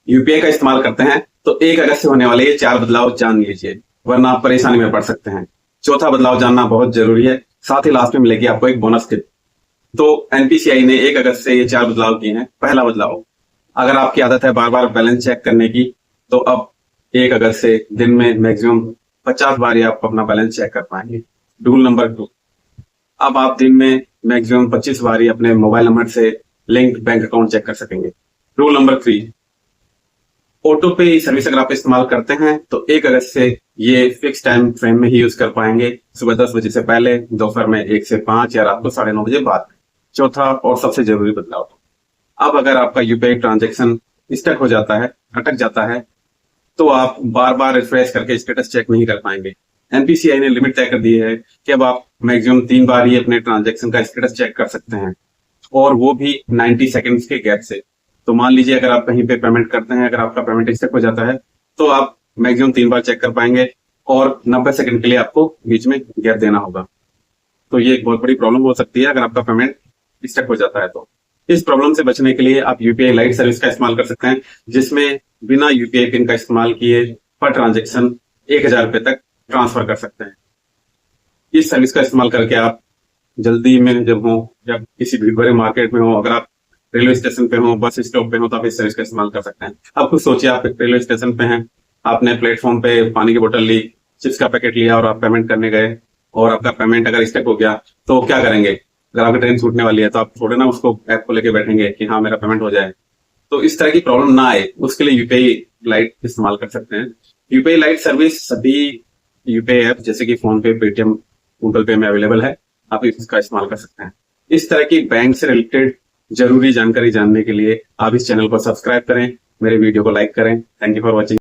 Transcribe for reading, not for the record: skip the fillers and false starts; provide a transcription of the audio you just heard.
UPI का इस्तेमाल करते हैं तो 1 अगस्त से होने वाले ये 4 बदलाव जान लीजिए, वरना आप परेशानी में पड़ सकते हैं। चौथा बदलाव जानना बहुत जरूरी है, साथ ही लास्ट में मिलेगी आपको एक बोनस टिप। तो एनपीसीआई ने 1 अगस्त से ये 4 बदलाव किए हैं। पहला बदलाव, अगर आपकी आदत है बार बार बैलेंस चेक करने की, तो अब 1 अगस्त से दिन में मैक्सिमम 50 बार ही आप अपना बैलेंस चेक कर पाएंगे। रूल नंबर 2, अब आप दिन में मैक्सिमम 25 बार ही अपने मोबाइल नंबर से लिंक्ड बैंक अकाउंट चेक कर सकेंगे। रूल नंबर 3, ऑटो पे सर्विस अगर आप इस्तेमाल करते हैं तो 1 अगस्त से ये फिक्स टाइम फ्रेम में ही यूज कर पाएंगे, सुबह 10 बजे से पहले, दोपहर में 1 से 5 या रात को 9:30 बजे बाद में। चौथा और सबसे जरूरी बदलाव, अब अगर आपका यूपीआई ट्रांजैक्शन स्टक हो जाता है, अटक जाता है, तो आप बार बार रिफ्रेश करके स्टेटस चेक नहीं कर पाएंगे। एनपीसीआई ने लिमिट तय कर दी है कि अब आप मैक्सिमम 3 बार ही अपने ट्रांजैक्शन का स्टेटस चेक कर सकते हैं, और वो भी 90 सेकंड्स के गैप से। तो मान लीजिए अगर आप कहीं पे पेमेंट करते हैं, अगर आपका पेमेंट स्टक हो जाता है, तो आप मैक्सिमम 3 बार चेक कर पाएंगे और 90 सेकंड के लिए आपको बीच में गैप देना होगा। तो ये एक बहुत बड़ी प्रॉब्लम हो सकती है अगर आपका पेमेंट स्टक हो जाता है। तो इस प्रॉब्लम से बचने के लिए आप यूपीआई लाइट सर्विस का इस्तेमाल कर सकते हैं, जिसमें बिना यूपीआई पिन का इस्तेमाल किए पर ट्रांजेक्शन 1000 रुपए तक ट्रांसफर कर सकते हैं। इस सर्विस का इस्तेमाल करके आप जल्दी में जब हो या किसी भीड़ भरे मार्केट में हो, अगर आप रेलवे स्टेशन पे हो, बस स्टॉप पे हो, तो आप इस सर्विस का इस्तेमाल कर सकते हैं। अब कुछ सोचिए, आप रेलवे स्टेशन पे हैं, आपने प्लेटफॉर्म पे पानी की बोतल ली, चिप्स का पैकेट लिया और आप पेमेंट करने गए, और आपका पेमेंट अगर स्टक हो गया तो क्या करेंगे? अगर आपकी ट्रेन छूटने वाली है तो आप थोड़े ना उसको ऐप को लेके बैठेंगे कि हाँ मेरा पेमेंट हो जाए। तो इस तरह की प्रॉब्लम ना आए, उसके लिए यूपीआई लाइट इस्तेमाल कर सकते हैं। यूपीआई लाइट सर्विस सभी यूपीआई ऐप जैसे कि फोन पे, पेटीएम, गूगल पे में अवेलेबल है, आप इसका इस्तेमाल कर सकते हैं। इस तरह की बैंक से रिलेटेड जरूरी जानकारी जानने के लिए आप इस चैनल को सब्सक्राइब करें, मेरे वीडियो को लाइक करें। Thank you for watching.